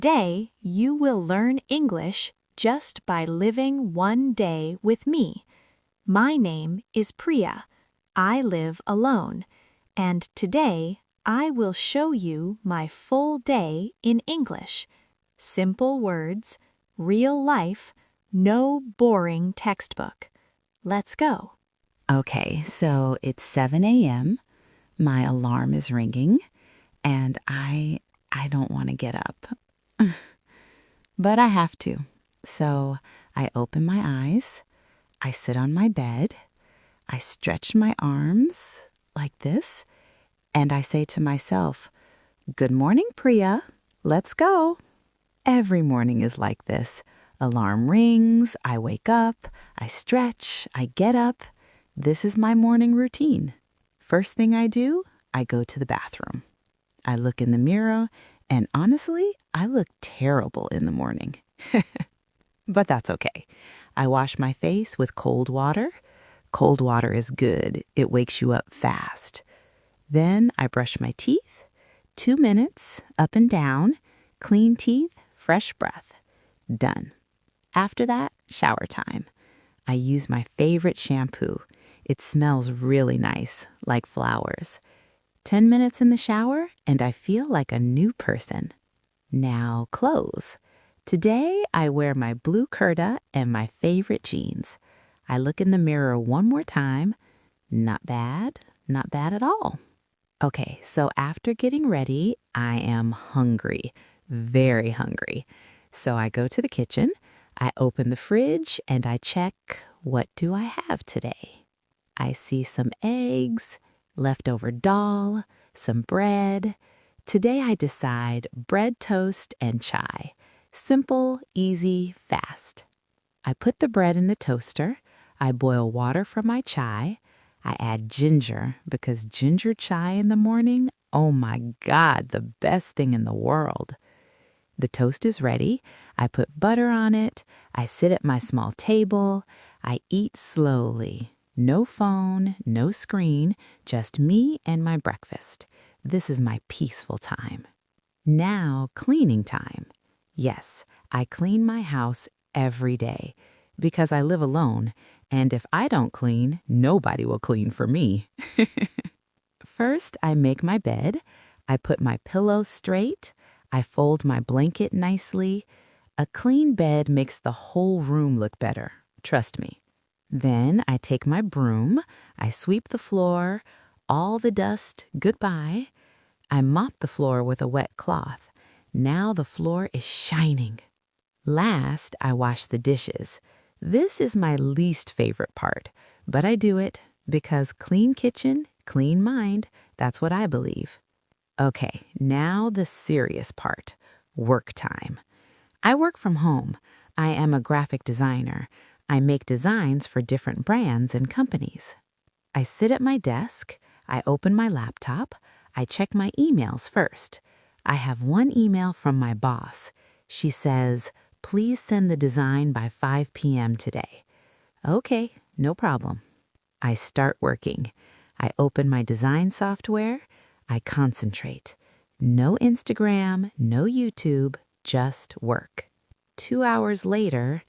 Today, you will learn English just by living one day with me. My name is Priya. I live alone, and today I will show you my full day in English. Simple words, real life, no boring textbook. Let's go. Okay, so it's 7 a.m. My alarm is ringing, and I don't want to get up. But I have to. So I open my eyes, I sit on my bed, I stretch my arms like this, and I say to myself, "Good morning, Priya. Let's go." Every morning is like this. Alarm rings, I wake up, I stretch, I get up. This is my morning routine. First thing I do, I go to the bathroom. I look in the mirror, and honestly, I look terrible in the morning. But that's okay. I wash my face with cold water. Cold water is good. It wakes you up fast. Then I brush my teeth. 2 minutes, up and down, clean teeth, fresh breath. Done. After that, shower time. I use my favorite shampoo. It smells really nice, like flowers. 10 minutes in the shower, and I feel like a new person. Now, clothes. Today, I wear my blue kurta and my favorite jeans. I look in the mirror one more time. Not bad at all. Okay, so after getting ready, I am hungry, very hungry. So I go to the kitchen, I open the fridge, and I check, what do I have today? I see some eggs, leftover dal, some bread. Today I decide bread toast and chai. Simple, easy, fast. I put the bread in the toaster. I boil water for my chai. I add ginger because ginger chai in the morning, oh my God, the best thing in the world. The toast is ready. I put butter on it. I sit at my small table. I eat slowly. No phone, no screen, just me and my breakfast. This is my peaceful time. Now, cleaning time. Yes, I clean my house every day because I live alone, and if I don't clean, nobody will clean for me. First, I make my bed. I put my pillow straight. I fold my blanket nicely. A clean bed makes the whole room look better. Trust me. Then I take my broom. I sweep the floor. All the dust, goodbye. I mop the floor with a wet cloth. Now the floor is shining. Last, I wash the dishes. This is my least favorite part, but I do it because clean kitchen, clean mind, that's what I believe. Okay, now the serious part, work time. I work from home. I am a graphic designer. I make designs for different brands and companies. I sit at my desk. I open my laptop. I check my emails first. I have one email from my boss. She says, "Please send the design by 5 p.m. today." Okay, no problem. I start working. I open my design software. I concentrate. No Instagram, no YouTube, just work. 2 hours later,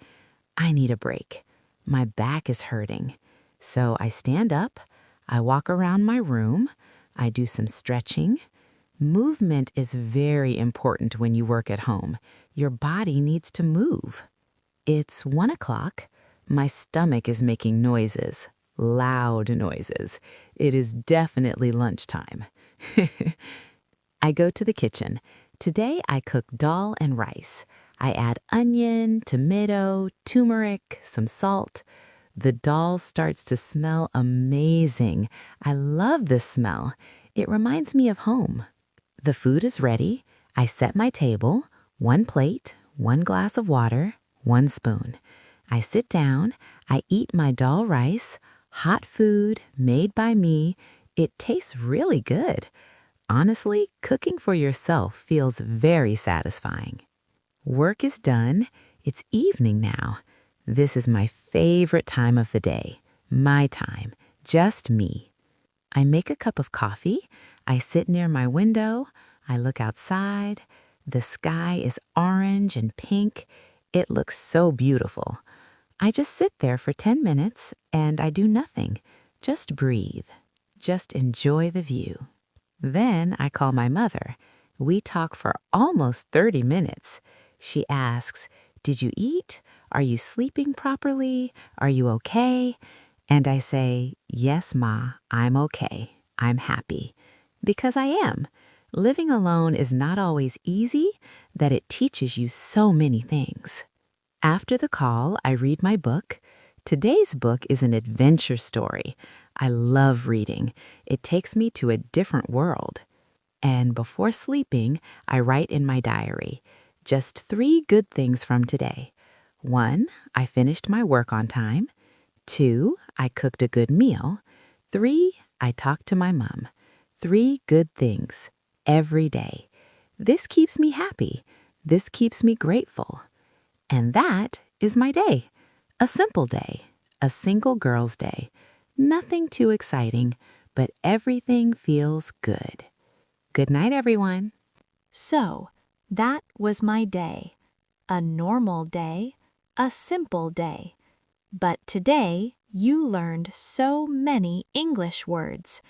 I need a break. My back is hurting. So I stand up. I walk around my room. I do some stretching. Movement is very important when you work at home. Your body needs to move. It's 1 o'clock. My stomach is making noises, loud noises. It is definitely lunchtime. I go to the kitchen. Today I cook dal and rice. I add onion, tomato, turmeric, some salt. The dal starts to smell amazing. I love this smell. It reminds me of home. The food is ready. I set my table, 1 plate, 1 glass of water, 1 spoon. I sit down. I eat my dal rice, hot food made by me. It tastes really good. Honestly, cooking for yourself feels very satisfying. Work is done. It's evening now. This is my favorite time of the day. My time. Just me. I make a cup of coffee. I sit near my window. I look outside. The sky is orange and pink. It looks so beautiful. I just sit there for 10 minutes and I do nothing. Just breathe. Just enjoy the view. Then I call my mother. We talk for almost 30 minutes. She asks, "Did you eat? Are you sleeping properly? Are you okay?" And I say, "Yes, Ma, I'm okay. I'm happy." Because I am. Living alone is not always easy, that it teaches you so many things. After the call, I read my book. Today's book is an adventure story. I love reading. It takes me to a different world. And before sleeping, I write in my diary just 3 good things from today. 1, I finished my work on time. 2, I cooked a good meal. 3, I talked to my mom. 3 good things every day. This keeps me happy. This keeps me grateful. And that is my day. A simple day. A single girl's day. Nothing too exciting, but everything feels good. Good night, everyone. So, that was my day. A normal day, a simple day. But today, you learned so many English words.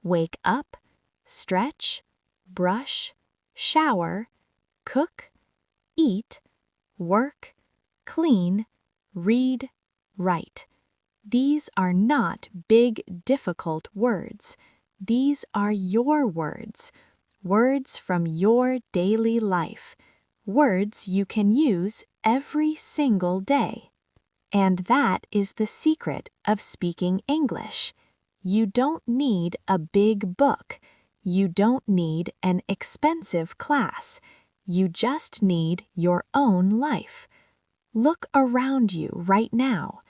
Wake up, stretch, brush, shower, cook, eat, work, clean, read, write. These are not big, difficult words. These are your words. Words from your daily life. Words you can use every single day. And that is the secret of speaking English. You don't need a big book. You don't need an expensive class. You just need your own life. Look around you right now.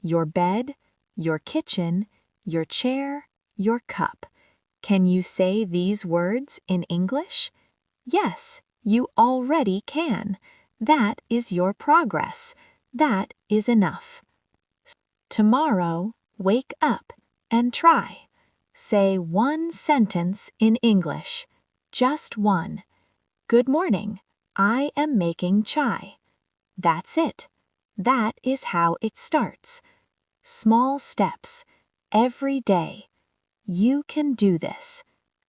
Your bed, your kitchen, your chair, your cup. Can you say these words in English? Yes, you already can. That is your progress. That is enough. Tomorrow, wake up and try. Say 1 sentence in English. Just 1. Good morning. I am making chai. That's it. That is how it starts. Small steps. Every day. You can do this.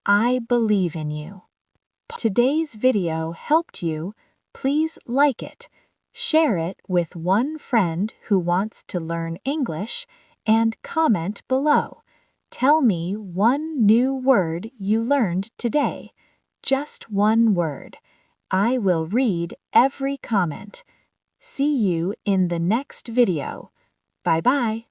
I believe in you. Today's video helped you. Please like it. Share it with one friend who wants to learn English and comment below. Tell me one new word you learned today. Just one word. I will read every comment. See you in the next video. Bye-bye.